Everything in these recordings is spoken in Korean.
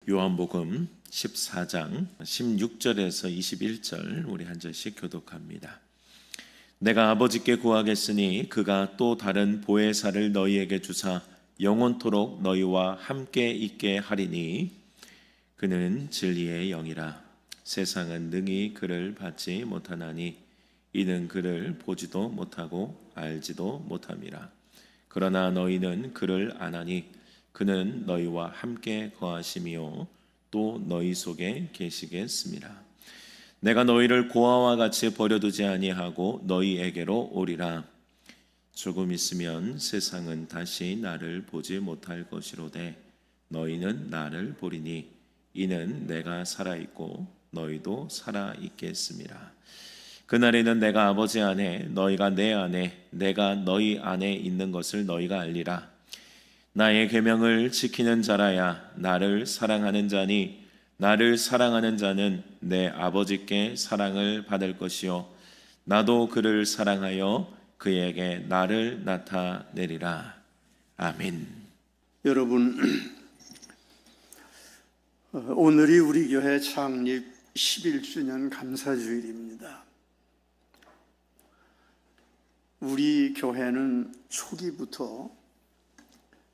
요한복음 14장 16절에서 21절 우리 한 절씩 교독합니다. 내가 아버지께 구하겠으니 그가 또 다른 보혜사를 너희에게 주사 영원토록 너희와 함께 있게 하리니 그는 진리의 영이라. 세상은 능히 그를 받지 못하나니 이는 그를 보지도 못하고 알지도 못함이라. 그러나 너희는 그를 아나니 그는 너희와 함께 거하심이요 또 너희 속에 계시겠습니다. 내가 너희를 고아와 같이 버려두지 아니하고 너희에게로 오리라. 조금 있으면 세상은 다시 나를 보지 못할 것이로되 너희는 나를 보리니 이는 내가 살아있고 너희도 살아있겠습니다. 그날에는 내가 아버지 안에 너희가 내 안에 내가 너희 안에 있는 것을 너희가 알리라. 나의 계명을 지키는 자라야 나를 사랑하는 자니 나를 사랑하는 자는 내 아버지께 사랑을 받을 것이요 나도 그를 사랑하여 그에게 나를 나타내리라. 아멘. 여러분, 오늘이 우리 교회 창립 11주년 감사주일입니다. 우리 교회는 초기부터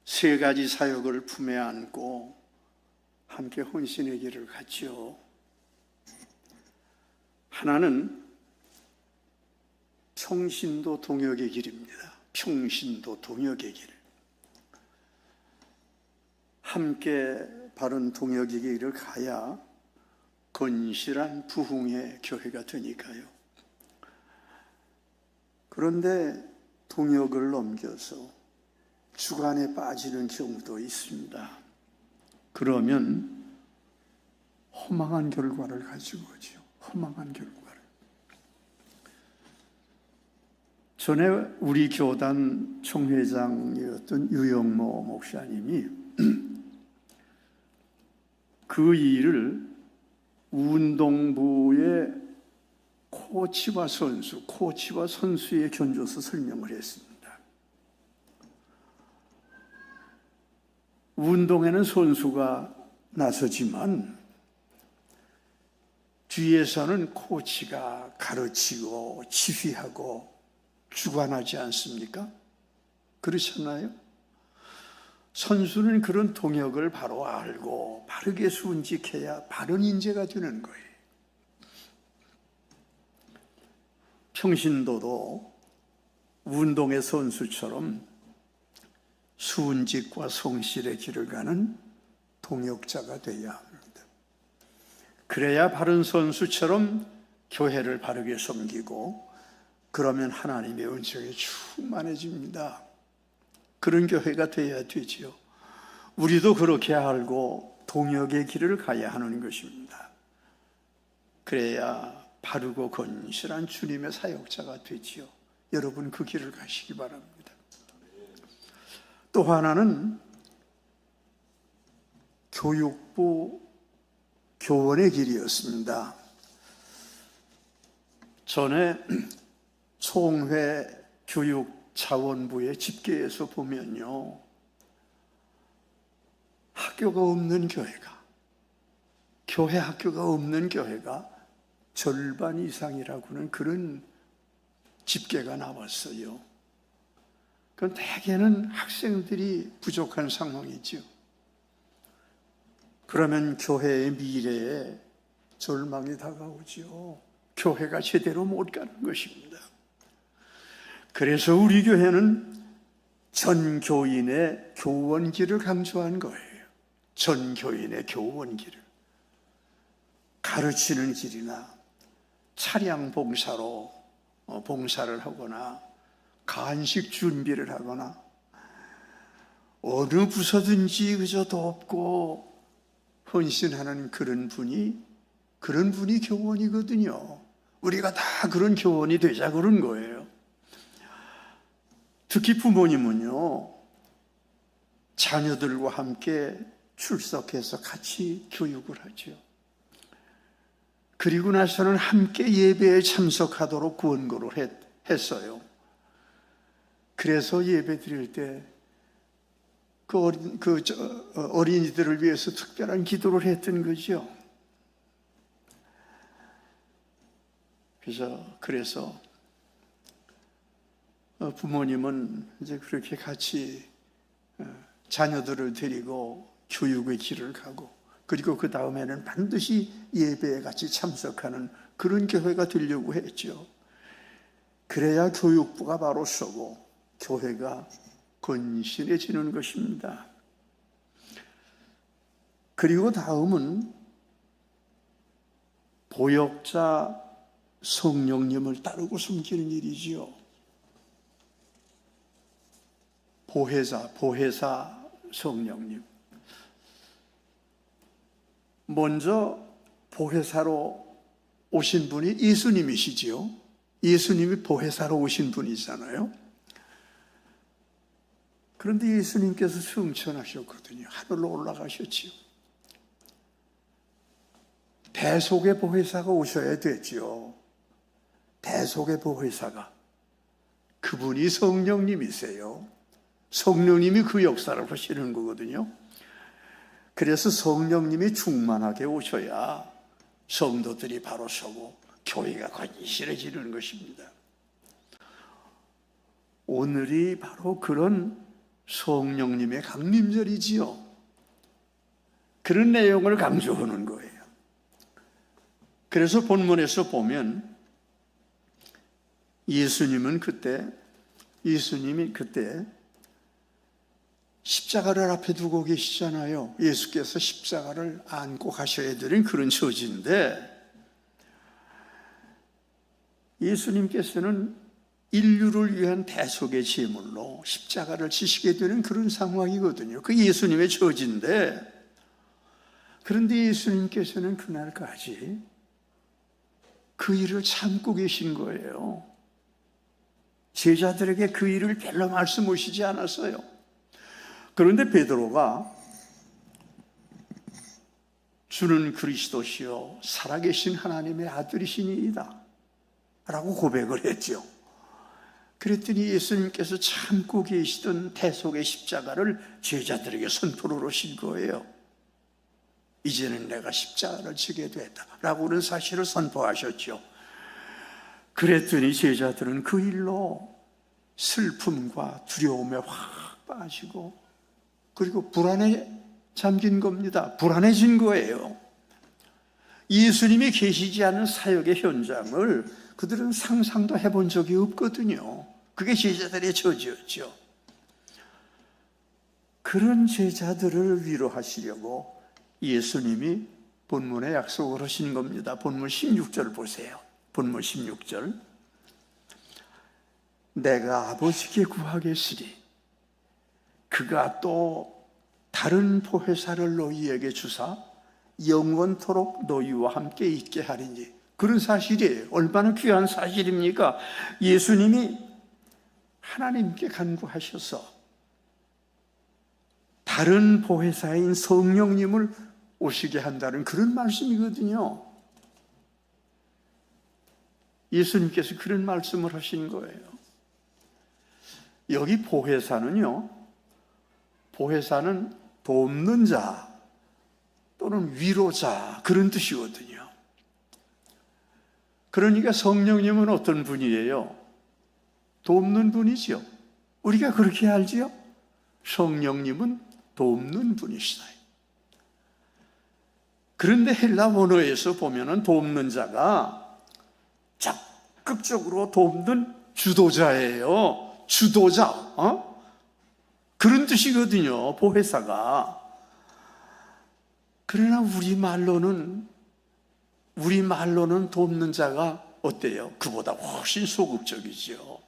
세 가지 사역을 품에 안고 함께 헌신의 길을 갔죠. 하나는 평신도 동역의 길입니다. 평신도 동역의 길. 함께 바른 동역의 길을 가야 건실한 부흥의 교회가 되니까요. 그런데 동역을 넘겨서 주관에 빠지는 경우도 있습니다. 그러면 허망한 결과를 가지고 오죠. 허망한 결과를. 전에 우리 교단 총회장이었던 유영모 목사님이 그 일을 운동부의 코치와 선수에 견줘서 설명을 했습니다. 운동에는 선수가 나서지만 뒤에서는 코치가 가르치고 지휘하고 주관하지 않습니까? 그렇잖아요? 선수는 그런 동역을 바로 알고 바르게 순직해야 바른 인재가 되는 거예요. 평신도도 운동의 선수처럼 순직과 성실의 길을 가는 동역자가 되어야 합니다. 그래야 바른 선수처럼 교회를 바르게 섬기고 그러면 하나님의 은총이 충만해집니다. 그런 교회가 되어야 되지요. 우리도 그렇게 알고 동역의 길을 가야 하는 것입니다. 그래야 바르고 건실한 주님의 사역자가 되지요. 여러분 그 길을 가시기 바랍니다. 또 하나는 교육부 교원의 길이었습니다. 전에 총회 교육자원부의 집계에서 보면요, 학교가 없는 교회가, 교회 학교가 없는 교회가 절반 이상이라고는 그런 집계가 나왔어요. 그럼 대개는 학생들이 부족한 상황이죠. 그러면 교회의 미래에 절망이 다가오죠. 교회가 제대로 못 가는 것입니다. 그래서 우리 교회는 전교인의 교원길을 강조한 거예요. 전교인의 교원길을. 가르치는 길이나 차량 봉사로 봉사를 하거나 간식 준비를 하거나 어느 부서든지 그저 돕고 헌신하는 그런 분이 교원이거든요. 우리가 다 그런 교원이 되자 그런 거예요. 특히 부모님은요, 자녀들과 함께 출석해서 같이 교육을 하죠. 그리고 나서는 함께 예배에 참석하도록 권고를 했어요. 그래서 예배 드릴 때 어린이들을 위해서 특별한 기도를 했던 거죠. 그래서 부모님은 이제 그렇게 같이 자녀들을 데리고 교육의 길을 가고, 그리고 그 다음에는 반드시 예배에 같이 참석하는 그런 교회가 되려고 했죠. 그래야 교육부가 바로 서고 교회가 건실해지는 것입니다. 그리고 다음은 보역자 성령님을 따르고 숨기는 일이지요. 보혜사 성령님. 먼저 보혜사로 오신 분이 예수님이시지요. 예수님이 보혜사로 오신 분이잖아요. 그런데 예수님께서 승천하셨거든요. 하늘로 올라가셨지요. 대속의 보혜사가 오셔야 되지요. 대속의 보혜사가. 그분이 성령님이세요. 성령님이 그 역사를 하시는 거거든요. 그래서 성령님이 충만하게 오셔야 성도들이 바로 서고 교회가 건실해지는 것입니다. 오늘이 바로 그런 성령님의 강림절이지요. 그런 내용을 강조하는 거예요. 그래서 본문에서 보면 예수님이 그때 십자가를 앞에 두고 계시잖아요. 예수께서 십자가를 안고 가셔야 되는 그런 처지인데, 예수님께서는 인류를 위한 대속의 제물로 십자가를 지시게 되는 그런 상황이거든요. 그 예수님의 처지인데, 그런데 예수님께서는 그날까지 그 일을 참고 계신 거예요. 제자들에게 그 일을 별로 말씀하시지 않았어요. 그런데 베드로가 주는 그리스도시요 살아계신 하나님의 아들이시니이다 라고 고백을 했죠. 그랬더니 예수님께서 참고 계시던 대속의 십자가를 제자들에게 선포를 하신 거예요. 이제는 내가 십자가를 지게 됐다 라고는 사실을 선포하셨죠. 그랬더니 제자들은 그 일로 슬픔과 두려움에 확 빠지고, 그리고 불안에 잠긴 겁니다. 불안해진 거예요. 예수님이 계시지 않은 사역의 현장을 그들은 상상도 해본 적이 없거든요. 그게 제자들의 처지였죠. 그런 제자들을 위로하시려고 예수님이 본문에 약속을 하신 겁니다. 본문 16절 보세요. 본문 16절. 내가 아버지께 구하겠으니 그가 또 다른 보혜사를 너희에게 주사 영원토록 너희와 함께 있게 하리니. 그런 사실이에요. 얼마나 귀한 사실입니까? 예수님이 하나님께 간구하셔서 다른 보혜사인 성령님을 오시게 한다는 그런 말씀이거든요. 예수님께서 그런 말씀을 하신 거예요. 여기 보혜사는 돕는 자 또는 위로자 그런 뜻이거든요. 그러니까 성령님은 어떤 분이에요? 돕는 분이죠. 우리가 그렇게 알지요? 성령님은 돕는 분이시다. 그런데 헬라 원어에서 보면은 돕는 자가 적극적으로 돕는 주도자예요. 주도자, 그런 뜻이거든요, 보혜사가. 그러나 우리말로는 돕는 자가 어때요? 그보다 훨씬 소극적이죠.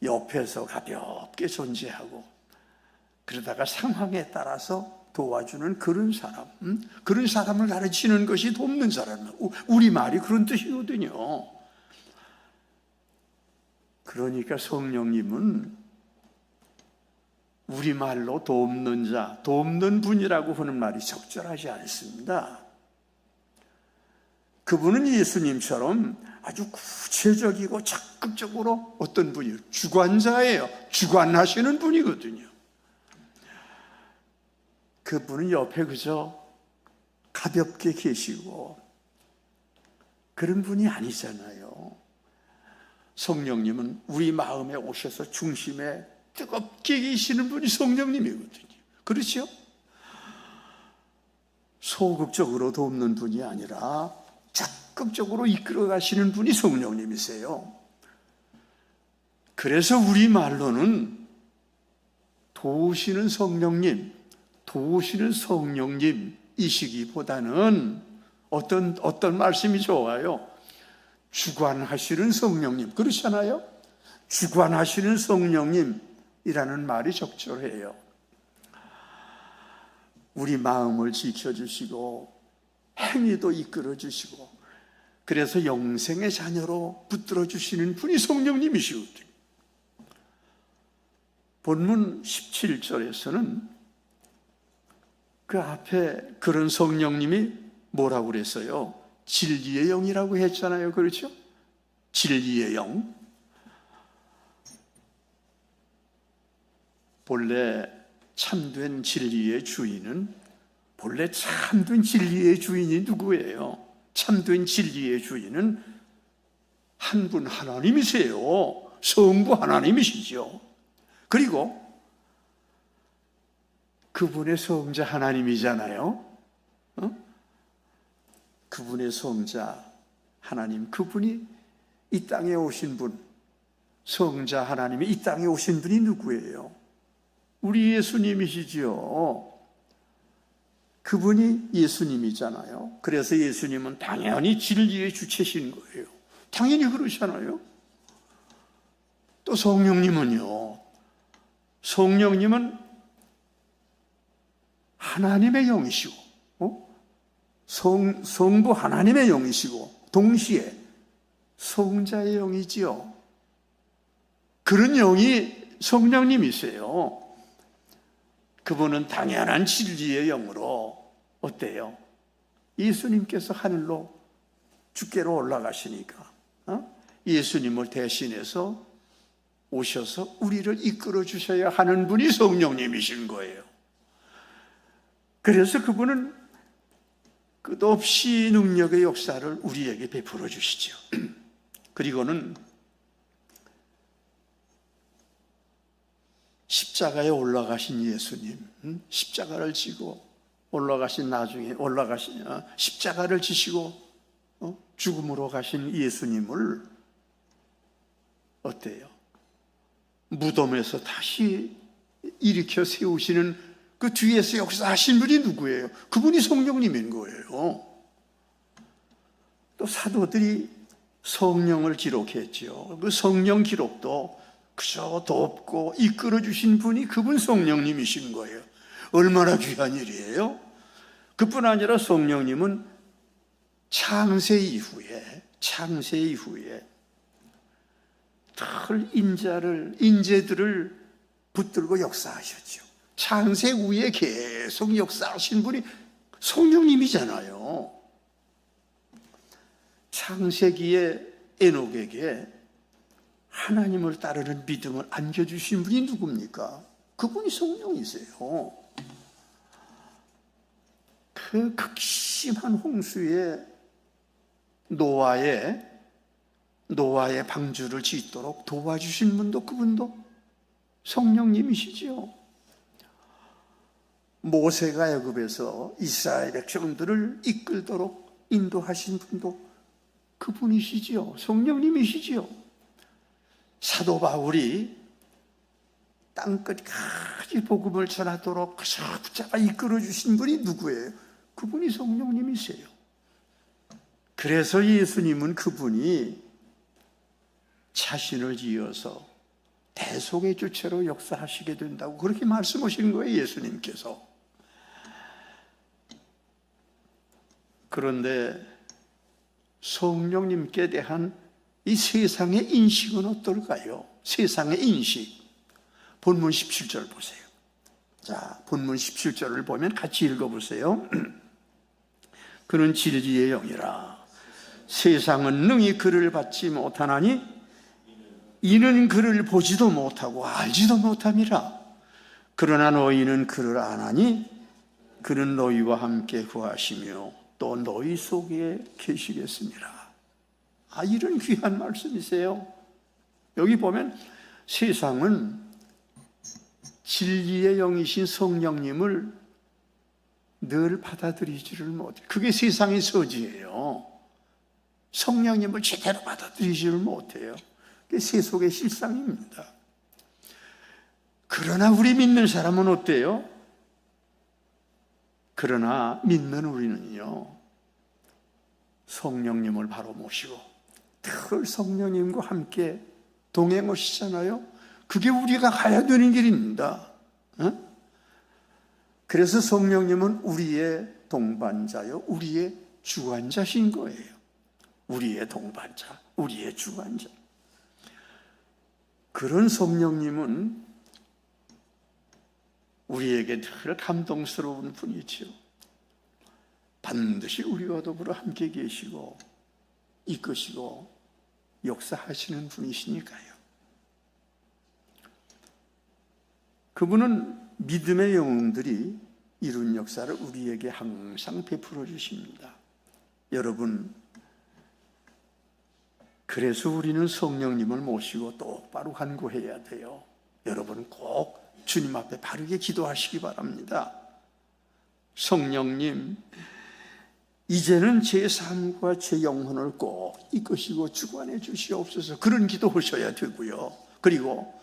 옆에서 가볍게 존재하고, 그러다가 상황에 따라서 도와주는 그런 사람, 그런 사람을 가르치는 것이 돕는 사람. 우리말이 그런 뜻이거든요. 그러니까 성령님은 우리말로 돕는 자, 돕는 분이라고 하는 말이 적절하지 않습니다. 그분은 예수님처럼 아주 구체적이고 적극적으로 어떤 분이에요? 주관자예요. 주관하시는 분이거든요. 그분은 옆에 그저 가볍게 계시고 그런 분이 아니잖아요. 성령님은 우리 마음에 오셔서 중심에 뜨겁게 계시는 분이 성령님이거든요. 그렇죠? 소극적으로 돕는 분이 아니라 적극적으로 이끌어 가시는 분이 성령님이세요. 그래서 우리 말로는 도우시는 성령님, 도우시는 성령님이시기보다는 어떤 말씀이 좋아요? 주관하시는 성령님, 그렇잖아요? 주관하시는 성령님이라는 말이 적절해요. 우리 마음을 지켜주시고 행위도 이끌어주시고 그래서 영생의 자녀로 붙들어주시는 분이 성령님이시거든요. 본문 17절에서는 그 앞에 그런 성령님이 뭐라고 그랬어요? 진리의 영이라고 했잖아요. 그렇죠? 진리의 영. 본래 참된 진리의 주인은 본래 참된 진리의 주인이 누구예요? 참된 진리의 주인은 한 분 하나님이세요. 성부 하나님이시죠. 그리고 그분의 성자 하나님이잖아요. 그분의 성자 하나님, 그분이 이 땅에 오신 분, 성자 하나님이 이 땅에 오신 분이 누구예요? 우리 예수님이시지요. 그분이 예수님이잖아요. 그래서 예수님은 당연히 진리의 주체신 거예요. 당연히 그러잖아요. 또 성령님은요. 성령님은 하나님의 영이시고 성부 하나님의 영이시고 동시에 성자의 영이지요. 그런 영이 성령님이세요. 그분은 당연한 진리의 영으로 어때요? 예수님께서 하늘로 주께로 올라가시니까 예수님을 대신해서 오셔서 우리를 이끌어 주셔야 하는 분이 성령님이신 거예요. 그래서 그분은 끝없이 능력의 역사를 우리에게 베풀어 주시죠. 그리고는 십자가에 올라가신 예수님, 십자가를 지고 나중에 십자가를 지시고 죽음으로 가신 예수님을 어때요? 무덤에서 다시 일으켜 세우시는 그 뒤에서 역사하신 분이 누구예요? 그분이 성령님인 거예요. 또 사도들이 성령을 기록했죠. 그 성령 기록도 그저 돕고 이끌어 주신 분이 그분 성령님이신 거예요. 얼마나 귀한 일이에요. 그뿐 아니라 성령님은 창세 이후에 인재들을 붙들고 역사하셨죠. 창세 후에 계속 역사하신 분이 성령님이잖아요. 창세기에 에녹에게 하나님을 따르는 믿음을 안겨주신 분이 누굽니까? 그분이 성령이세요. 그 극심한 홍수에 노아의 방주를 짓도록 도와주신 분도 그분도 성령님이시죠. 모세가 애굽에서 이스라엘 백성들을 이끌도록 인도하신 분도 그분이시지요. 성령님이시지요. 사도 바울이 땅끝까지 복음을 전하도록 그저 붙잡아 이끌어 주신 분이 누구예요? 그분이 성령님이세요. 그래서 예수님은 그분이 자신을 이어서 대속의 주체로 역사하시게 된다고 그렇게 말씀하시는 거예요, 예수님께서. 그런데 성령님께 대한 이 세상의 인식은 어떨까요? 세상의 인식. 본문 17절 보세요. 자, 본문 17절을 보면 같이 읽어보세요. 그는 진리의 영이라. 세상은 능히 그를 받지 못하나니 이는 그를 보지도 못하고 알지도 못함이라. 그러나 너희는 그를 아나니 그는 너희와 함께 구하시며 또 너희 속에 계시겠습니다. 이런 귀한 말씀이세요. 여기 보면 세상은 진리의 영이신 성령님을 늘 받아들이지를 못해요. 그게 세상의 서지예요. 성령님을 제대로 받아들이지를 못해요. 그게 세속의 실상입니다. 그러나 우리 믿는 사람은 어때요? 그러나 믿는 우리는요, 성령님을 바로 모시고 늘 성령님과 함께 동행하시잖아요. 그게 우리가 가야 되는 길입니다. 그래서 성령님은 우리의 동반자요, 우리의 주관자신 거예요. 우리의 동반자, 우리의 주관자. 그런 성령님은 우리에게 늘 감동스러운 분이지요. 반드시 우리와 더불어 함께 계시고 이끄시고 역사하시는 분이시니까요. 그분은 믿음의 영웅들이 이룬 역사를 우리에게 항상 베풀어 주십니다. 여러분, 그래서 우리는 성령님을 모시고 똑바로 간구해야 돼요. 여러분 꼭 주님 앞에 바르게 기도하시기 바랍니다. 성령님, 이제는 제 삶과 제 영혼을 꼭 이끄시고 주관해 주시옵소서. 그런 기도하셔야 되고요. 그리고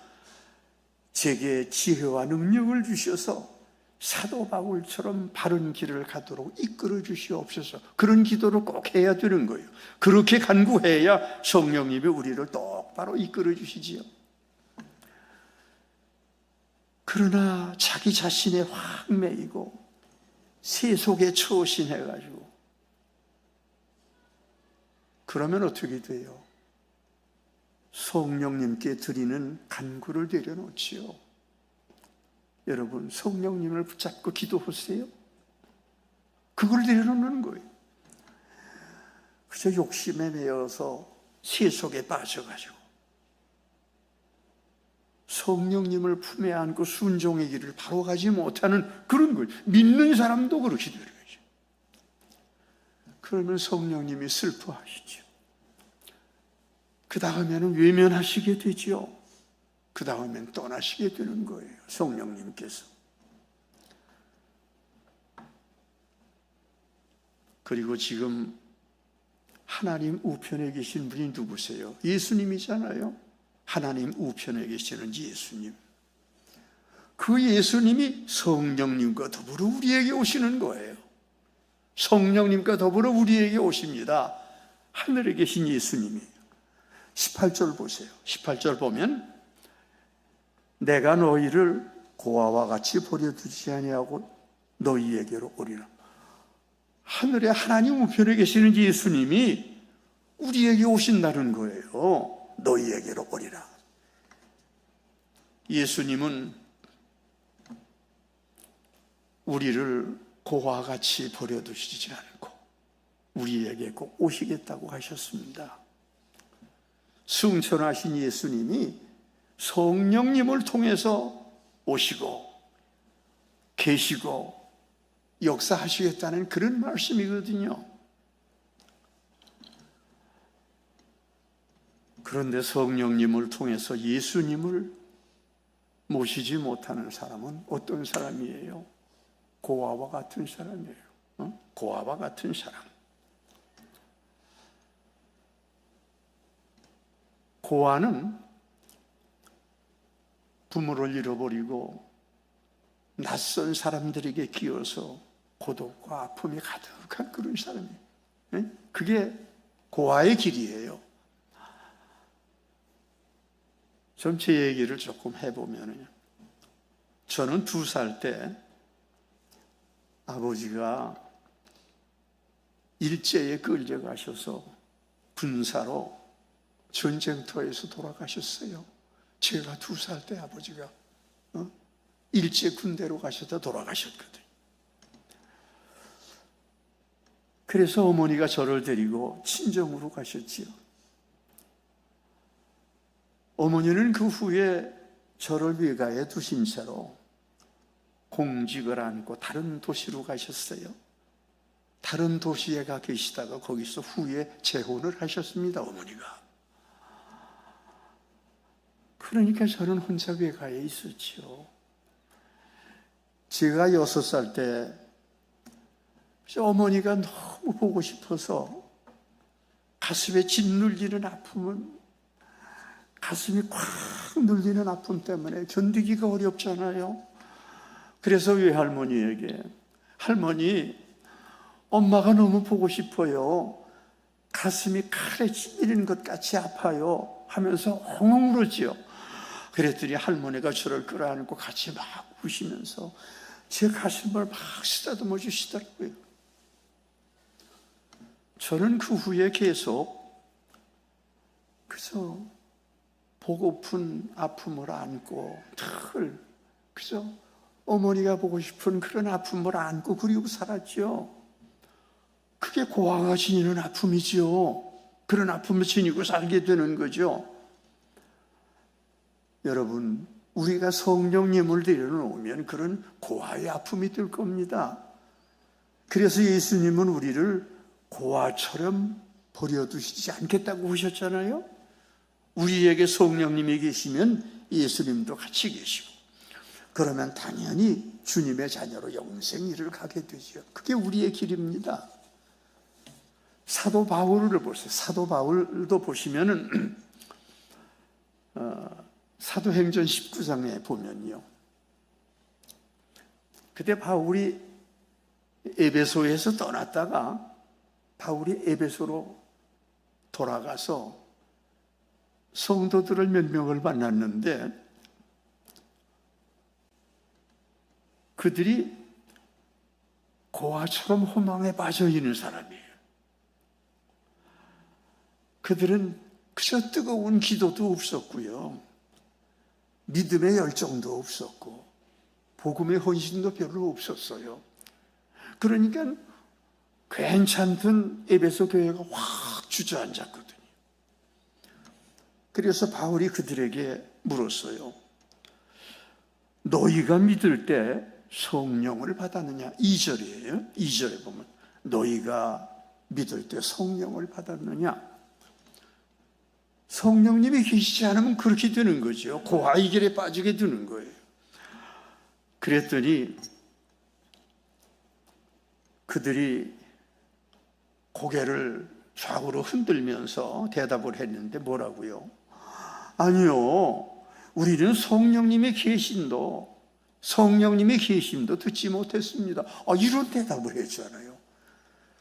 제게 지혜와 능력을 주셔서 사도 바울처럼 바른 길을 가도록 이끌어 주시옵소서. 그런 기도를 꼭 해야 되는 거예요. 그렇게 간구해야 성령님이 우리를 똑바로 이끌어 주시지요. 그러나 자기 자신에 확 매이고 세속에 처신해가지고 그러면 어떻게 돼요? 성령님께 드리는 간구를 내려놓지요. 여러분, 성령님을 붙잡고 기도하세요. 그걸 내려놓는 거예요. 그저 욕심에 매여서 세속에 빠져가지고 성령님을 품에 안고 순종의 길을 바로 가지 못하는 그런 거예요. 믿는 사람도 그렇게 되는 거죠. 그러면 성령님이 슬퍼하시죠. 그 다음에는 외면하시게 되지요. 그 다음엔 떠나시게 되는 거예요. 성령님께서. 그리고 지금 하나님 우편에 계신 분이 누구세요? 예수님이잖아요. 하나님 우편에 계시는 예수님. 그 예수님이 성령님과 더불어 우리에게 오시는 거예요. 성령님과 더불어 우리에게 오십니다. 하늘에 계신 예수님이. 18절 보세요. 18절 보면 내가 너희를 고아와 같이 버려두지 아니하고 너희에게로 오리라. 하늘에 하나님 우편에 계시는 예수님이 우리에게 오신다는 거예요. 너희에게로 오리라. 예수님은 우리를 고아와 같이 버려두시지 않고 우리에게 꼭 오시겠다고 하셨습니다. 승천하신 예수님이 성령님을 통해서 오시고 계시고 역사하시겠다는 그런 말씀이거든요. 그런데 성령님을 통해서 예수님을 모시지 못하는 사람은 어떤 사람이에요? 고아와 같은 사람이에요. 고아와 같은 사람. 고아는 부모를 잃어버리고 낯선 사람들에게 끼어서 고독과 아픔이 가득한 그런 사람이에요. 그게 고아의 길이에요. 좀 제 얘기를 조금 해보면요. 저는 2살 때 아버지가 일제에 끌려가셔서 군사로 전쟁터에서 돌아가셨어요. 제가 2살 때 아버지가 일제 군대로 가셨다 돌아가셨거든요. 그래서 어머니가 저를 데리고 친정으로 가셨지요. 어머니는 그 후에 저를 외가에 두신 채로 공직을 안고 다른 도시로 가셨어요. 다른 도시에 가 계시다가 거기서 후에 재혼을 하셨습니다, 어머니가. 그러니까 저는 혼자 외가에 있었죠. 제가 6살 때 어머니가 너무 보고 싶어서 가슴에 짓눌리는 아픔은, 가슴이 꽉 눌리는 아픔 때문에 견디기가 어렵잖아요. 그래서 외할머니에게, 할머니, 엄마가 너무 보고 싶어요. 가슴이 칼에 찔리는 것 같이 아파요. 하면서 엉엉 울었지요. 그랬더니 할머니가 저를 끌어안고 같이 막 우시면서 제 가슴을 막 쓰다듬어 주시더라고요. 저는 그 후에 계속 그저 보고픈 아픔을 안고 늘 그저 어머니가 보고 싶은 그런 아픔을 안고 그리고 살았죠. 그게 고아가 지니는 아픔이죠. 그런 아픔을 지니고 살게 되는 거죠. 여러분, 우리가 성령님을 데려오면 그런 고아의 아픔이 될 겁니다. 그래서 예수님은 우리를 고아처럼 버려두시지 않겠다고 하셨잖아요. 우리에게 성령님이 계시면 예수님도 같이 계시고, 그러면 당연히 주님의 자녀로 영생일을 가게 되죠. 그게 우리의 길입니다. 사도 바울을 보세요. 사도 바울도 보시면은 사도행전 19장에 보면요, 그때 바울이 에베소에서 떠났다가 바울이 에베소로 돌아가서 성도들을 몇 명을 만났는데 그들이 고아처럼 호망에 빠져 있는 사람이에요. 그들은 그저 뜨거운 기도도 없었고요, 믿음의 열정도 없었고, 복음의 헌신도 별로 없었어요. 그러니까 괜찮던 에베소 교회가 확 주저앉았거든요. 그래서 바울이 그들에게 물었어요. 너희가 믿을 때 성령을 받았느냐? 2절이에요. 2절에 보면 너희가 믿을 때 성령을 받았느냐? 성령님이 계시지 않으면 그렇게 되는 거죠. 고아의 길에 빠지게 되는 거예요. 그랬더니 그들이 고개를 좌우로 흔들면서 대답을 했는데 뭐라고요? 아니요, 우리는 성령님의 계심도 듣지 못했습니다. 이런 대답을 했잖아요.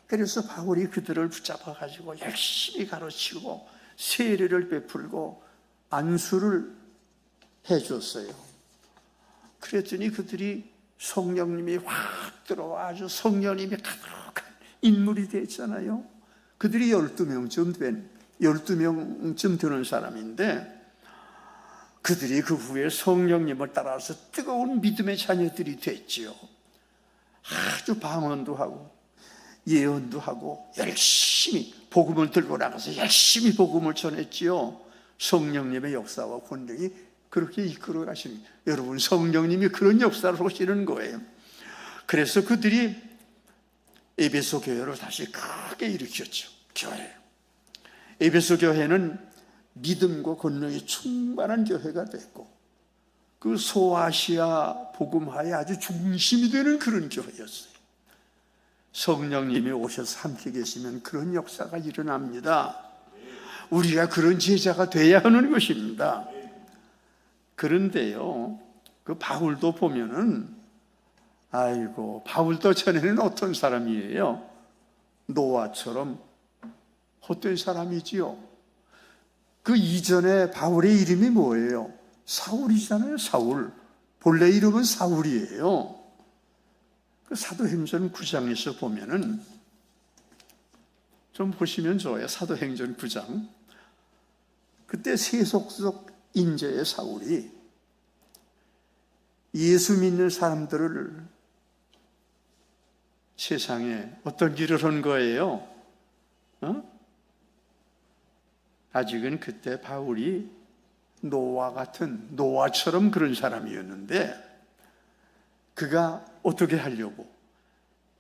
그래서 바울이 그들을 붙잡아가지고 열심히 가르치고 세례를 베풀고 안수를 해줬어요. 그랬더니 그들이 성령님이 확 들어와 아주 성령님이 가득한 인물이 됐잖아요. 그들이 12명쯤 되는 사람인데 그들이 그 후에 성령님을 따라서 뜨거운 믿음의 자녀들이 됐지요. 아주 방언도 하고 예언도 하고 열심히 복음을 들고 나가서 열심히 복음을 전했지요. 성령님의 역사와 권능이 그렇게 이끌어 가시는, 여러분, 성령님이 그런 역사를 하시는 거예요. 그래서 그들이 에베소 교회를 다시 크게 일으켰죠. 교회. 에베소 교회는 믿음과 권능이 충만한 교회가 됐고, 그 소아시아 복음화의 아주 중심이 되는 그런 교회였어요. 성령님이 오셔서 함께 계시면 그런 역사가 일어납니다. 우리가 그런 제자가 돼야 하는 것입니다. 그런데요, 그 바울도 보면은, 아이고, 바울도 전에는 어떤 사람이에요? 노아처럼 헛된 사람이지요. 그 이전에 바울의 이름이 뭐예요? 사울이잖아요. 사울. 본래 이름은 사울이에요. 그 사도행전 9장에서 보면은, 좀 보시면 좋아요. 사도행전 9장. 그때 세속적 인재의 사울이 예수 믿는 사람들을 세상에 어떤 길을 한 거예요? 아직은 그때 바울이 노아처럼 그런 사람이었는데, 그가 어떻게 하려고?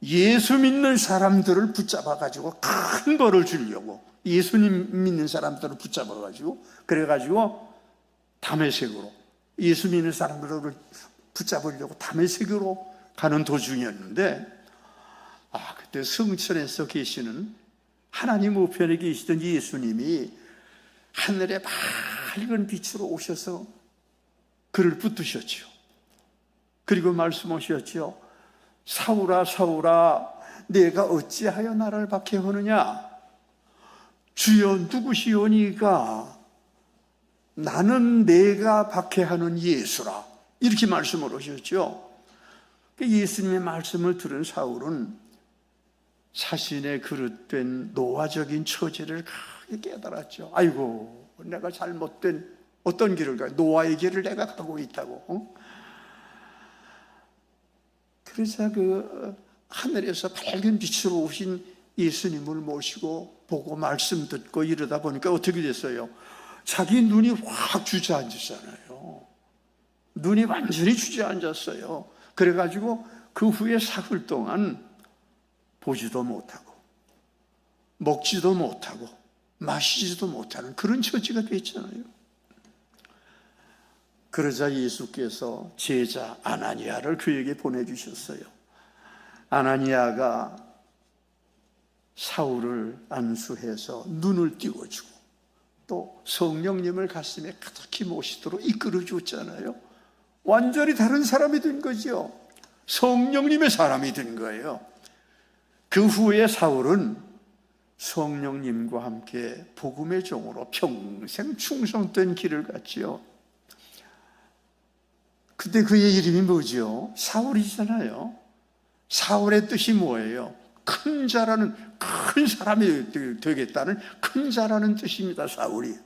예수 믿는 사람들을 붙잡아가지고 큰 벌을 주려고, 예수님 믿는 사람들을 붙잡아가지고, 그래가지고 다메섹으로, 예수 믿는 사람들을 붙잡으려고 다메섹으로 가는 도중이었는데, 그때 성천에서 계시는 하나님 우편에 계시던 예수님이 하늘의 밝은 빛으로 오셔서 그를 붙드셨죠. 그리고 말씀하셨죠. 사울아 사울아, 내가 어찌하여 나를 박해하느냐? 주여 누구시오니까? 나는 내가 박해하는 예수라. 이렇게 말씀을 하셨죠. 예수님의 말씀을 들은 사울은 자신의 그릇된 노화적인 처지를 크게 깨달았죠. 아이고, 내가 잘못된 어떤 길을 가? 노아의 길을 내가 가고 있다고. 그래서 그 하늘에서 밝은 빛으로 오신 예수님을 모시고 보고 말씀 듣고 이러다 보니까 어떻게 됐어요? 자기 눈이 확 주저앉았잖아요. 눈이 완전히 주저앉았어요. 그래가지고 그 후에 사흘 동안 보지도 못하고 먹지도 못하고 마시지도 못하는 그런 처지가 됐잖아요. 그러자 예수께서 제자 아나니아를 그에게 보내주셨어요. 아나니아가 사울을 안수해서 눈을 띄워주고 또 성령님을 가슴에 가득히 모시도록 이끌어줬잖아요. 완전히 다른 사람이 된 거죠. 성령님의 사람이 된 거예요. 그 후에 사울은 성령님과 함께 복음의 종으로 평생 충성된 길을 갔지요. 그때 그의 이름이 뭐죠? 사울이잖아요. 사울의 뜻이 뭐예요? 큰 자라는, 큰 사람이 되겠다는 큰 자라는 뜻입니다. 사울이.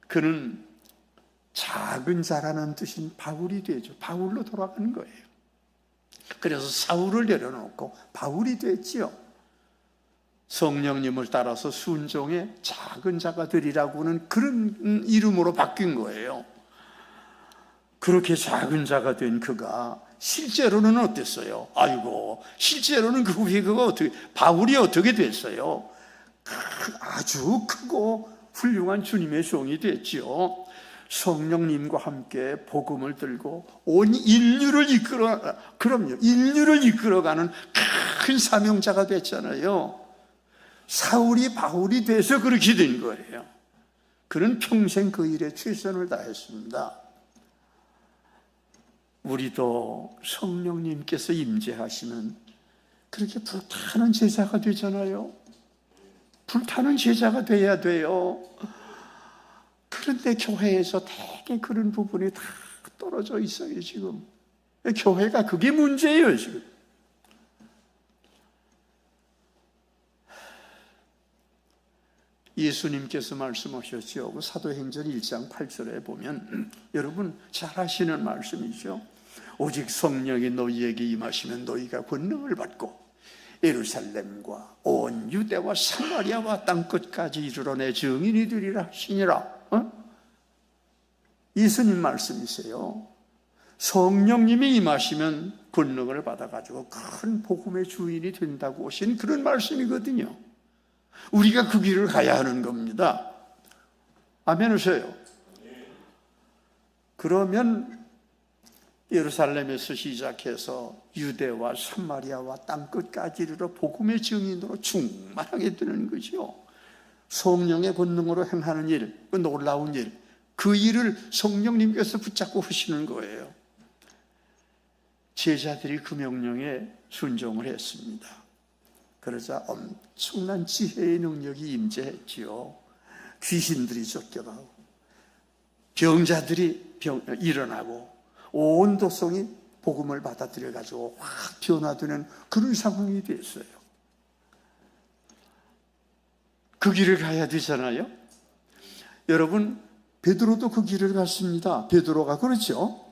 그는 작은 자라는 뜻인 바울이 되죠. 바울로 돌아가는 거예요. 그래서 사울을 내려놓고 바울이 됐지요. 성령님을 따라서 순종의 작은 자가 되리라고는 그런 이름으로 바뀐 거예요. 그렇게 작은 자가 된 그가 실제로는 어땠어요? 아이고, 실제로는 그 후에 그가 바울이 어떻게 됐어요? 아주 크고 훌륭한 주님의 종이 됐지요. 성령님과 함께 복음을 들고 온 인류를 인류를 이끌어가는 큰 사명자가 됐잖아요. 사울이 바울이 돼서 그렇게 된 거예요. 그는 평생 그 일에 최선을 다했습니다. 우리도 성령님께서 임재하시면 그렇게 불타는 제자가 되잖아요. 불타는 제자가 돼야 돼요. 그런데 교회에서 되게 그런 부분이 다 떨어져 있어요, 지금. 교회가 그게 문제예요, 지금. 예수님께서 말씀하셨죠. 사도행전 1장 8절에 보면 여러분 잘 아시는 말씀이죠. 오직 성령이 너희에게 임하시면 너희가 권능을 받고 예루살렘과 온 유대와 사마리아와 땅끝까지 이르러 내 증인이 되리라 하시니라. 예수님 말씀이세요. 성령님이 임하시면 권능을 받아가지고 큰 복음의 주인이 된다고 하신 그런 말씀이거든요. 우리가 그 길을 가야 하는 겁니다. 아멘 하세요. 그러면 예루살렘에서 시작해서 유대와 사마리아와 땅끝까지 이르러 복음의 증인으로 충만하게 되는 거죠. 성령의 권능으로 행하는 일, 그 놀라운 일, 그 일을 성령님께서 붙잡고 하시는 거예요. 제자들이 그 명령에 순종을 했습니다. 그러자 엄청난 지혜의 능력이 임재했지요. 귀신들이 쫓겨나고 병자들이 일어나고 온 도성이 복음을 받아들여가지고 확 변화되는 그런 상황이 됐어요. 그 길을 가야 되잖아요. 여러분, 베드로도 그 길을 갔습니다. 베드로가 그렇죠.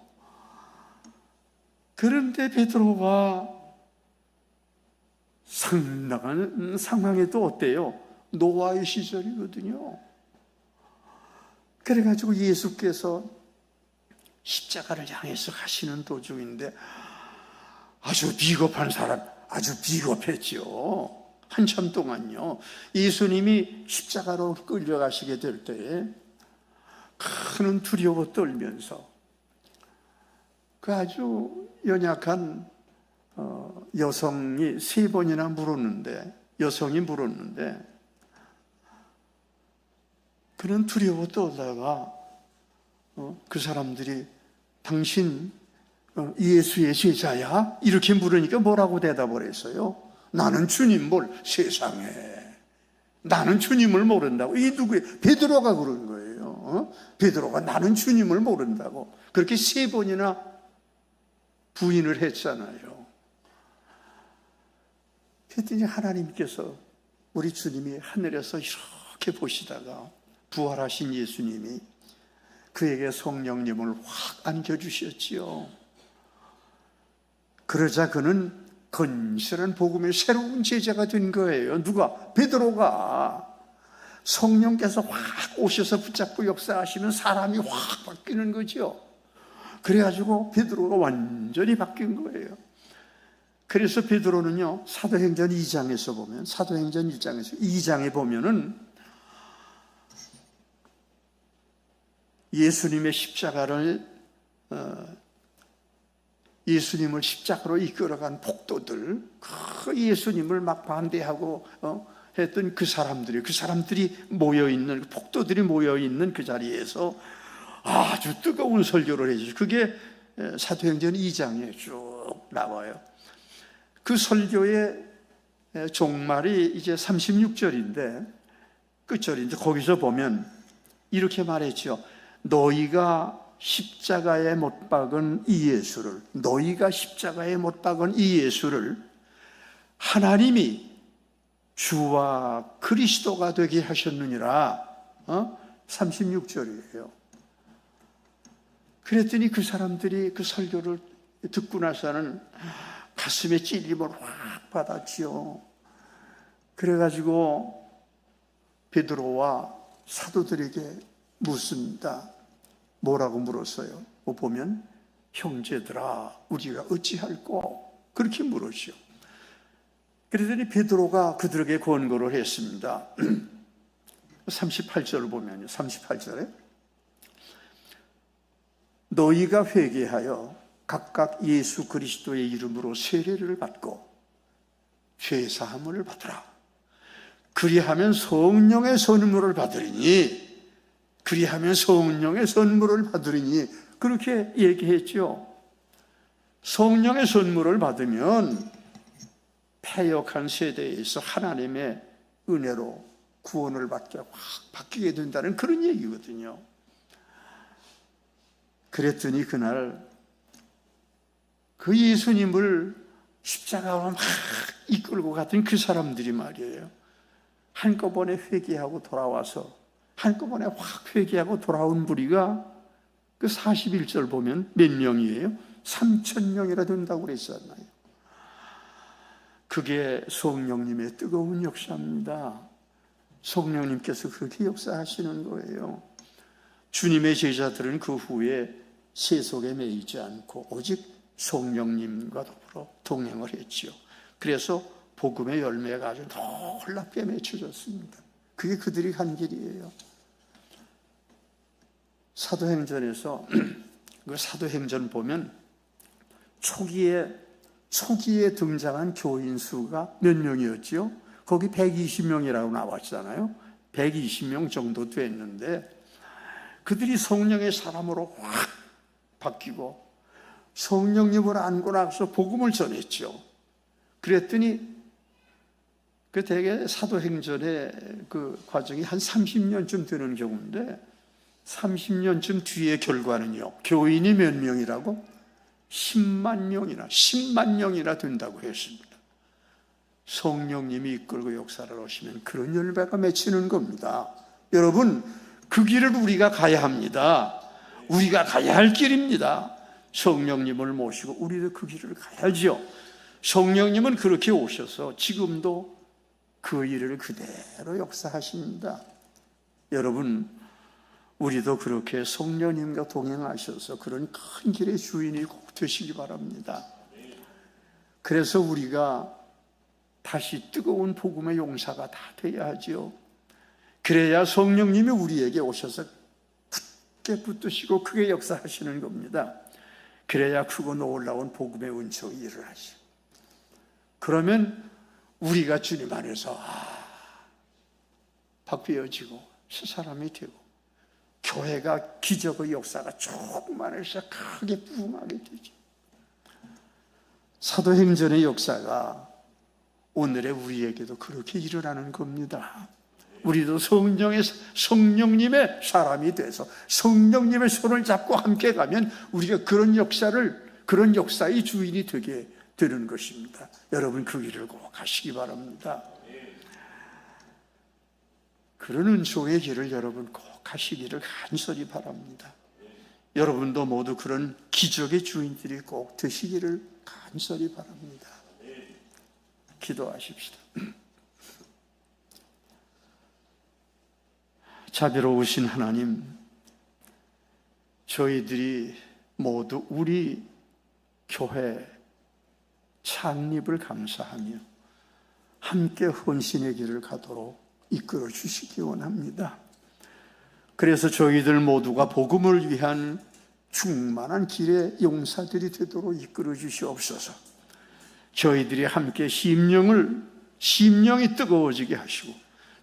그런데 베드로가 상당한 상황에도 어때요? 노아의 시절이거든요. 그래가지고 예수께서 십자가를 향해서 가시는 도중인데 아주 비겁한 사람, 아주 비겁했죠. 한참 동안요. 예수님이 십자가로 끌려가시게 될 때에 큰 두려워 떨면서 그 아주 연약한 여성이 3번이나 물었는데, 여성이 물었는데, 그는 두려워 떨다가 그 사람들이 당신 예수의 제자야? 이렇게 물으니까 뭐라고 대답을 했어요? 나는 주님 뭘 세상에, 나는 주님을 모른다고. 이 누구예요? 베드로가 그런 거예요. 베드로가 나는 주님을 모른다고 그렇게 3번이나 부인을 했잖아요. 그랬더니 하나님께서, 우리 주님이 하늘에서 이렇게 보시다가 부활하신 예수님이 그에게 성령님을 확 안겨주셨지요. 그러자 그는 건실한 복음의 새로운 제자가 된 거예요. 누가? 베드로가. 성령께서 확 오셔서 붙잡고 역사하시면 사람이 확 바뀌는 거죠. 그래가지고 베드로가 완전히 바뀐 거예요. 그래서 베드로는요, 사도행전 2장에서 보면, 사도행전 1장에서 2장에 보면은 예수님의 십자가를 예수님을 십자가로 이끌어간 폭도들, 그 예수님을 막 반대하고 했던 그 사람들이 모여있는, 폭도들이 모여있는 그 자리에서 아주 뜨거운 설교를 해주죠. 그게 사도행전 2장에 쭉 나와요. 그 설교의 종말이 이제 36절인데, 끝절인데, 거기서 보면 이렇게 말했죠. 너희가 십자가에 못 박은 이 예수를, 너희가 십자가에 못 박은 이 예수를 하나님이 주와 그리스도가 되게 하셨느니라. 36절이에요. 그랬더니 그 사람들이 그 설교를 듣고 나서는 가슴에 찔림을 확 받았지요. 그래가지고 베드로와 사도들에게 묻습니다. 뭐라고 물었어요? 보면 형제들아 우리가 어찌할꼬? 그렇게 물었죠. 그러더니 베드로가 그들에게 권고를 했습니다. 38절을 보면요. 38절에 너희가 회개하여 각각 예수 그리스도의 이름으로 세례를 받고 죄사함을 받으라. 그리하면 성령의 선물을 받으리니, 그리하면 성령의 선물을 받으리니, 그렇게 얘기했죠. 성령의 선물을 받으면 패역한 세대에서 하나님의 은혜로 구원을 받게 확 바뀌게 된다는 그런 얘기거든요. 그랬더니 그날 그 예수님을 십자가로 막 이끌고 갔던 그 사람들이 말이에요, 한꺼번에 회개하고 돌아와서, 한꺼번에 확 회개하고 돌아온 무리가 그 41절 보면 몇 명이에요? 3,000명이나 된다고 그랬었나요? 그게 성령님의 뜨거운 역사입니다. 성령님께서 그렇게 역사하시는 거예요. 주님의 제자들은 그 후에 세속에 매이지 않고 오직 성령님과 더불어 동행을 했지요. 그래서 복음의 열매가 아주 놀랍게 맺혀졌습니다. 그게 그들이 간 길이에요. 사도행전에서 그 사도행전 보면 초기에 등장한 교인 수가 몇 명이었지요? 거기 120명이라고 나왔잖아요. 120명 정도 됐는데 그들이 성령의 사람으로 확 바뀌고 성령님을 안고 나서 복음을 전했죠. 그랬더니 그 대개 사도행전의 그 과정이 한 30년쯤 되는 경우인데 30년쯤 뒤의 결과는요, 교인이 몇 명이라고? 10만 명이나 된다고 했습니다. 성령님이 이끌고 역사를 하시면 그런 열매가 맺히는 겁니다. 여러분, 그 길을 우리가 가야 합니다. 우리가 가야 할 길입니다. 성령님을 모시고 우리도 그 길을 가야죠. 성령님은 그렇게 오셔서 지금도 그 일을 그대로 역사하십니다. 여러분, 우리도 그렇게 성령님과 동행하셔서 그런 큰 길의 주인이 꼭 되시기 바랍니다. 그래서 우리가 다시 뜨거운 복음의 용사가 다 돼야 하지요. 그래야 성령님이 우리에게 오셔서 굳게 붙드시고 크게 역사하시는 겁니다. 그래야 크고 놀라운 복음의 은총이 일어나죠. 그러면 우리가 주님 안에서 바뀌어지고 새 사람이 되고 교회가 기적의 역사가 조금만해서 크게 부흥하게 되죠. 사도행전의 역사가 오늘의 우리에게도 그렇게 일어나는 겁니다. 우리도 성령님의 사람이 돼서 성령님의 손을 잡고 함께 가면 우리가 그런 역사의 주인이 되게 되는 것입니다. 여러분 그 길을 꼭 가시기 바랍니다. 그런 은총의 길을 여러분 꼭 가시기를 간절히 바랍니다. 여러분도 모두 그런 기적의 주인들이 꼭 되시기를 간절히 바랍니다. 기도하십시다. 자비로우신 하나님, 저희들이 모두 우리 교회 창립을 감사하며 함께 헌신의 길을 가도록 이끌어 주시기 원합니다. 그래서 저희들 모두가 복음을 위한 충만한 길의 용사들이 되도록 이끌어 주시옵소서. 저희들이 함께 심령이 뜨거워지게 하시고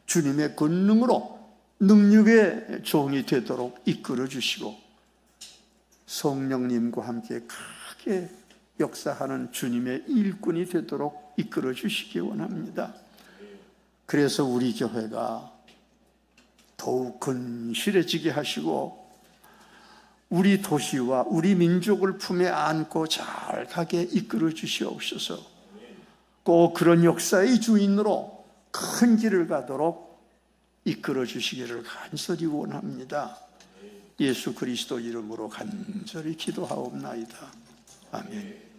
주님의 권능으로 능력의 종이 되도록 이끌어 주시고 성령님과 함께 크게 역사하는 주님의 일꾼이 되도록 이끌어 주시기 원합니다. 그래서 우리 교회가 더욱 건실해지게 하시고 우리 도시와 우리 민족을 품에 안고 잘 가게 이끌어 주시옵소서. 꼭 그런 역사의 주인으로 큰 길을 가도록 이끌어 주시기를 간절히 원합니다. 예수 그리스도 이름으로 간절히 기도하옵나이다. 아멘.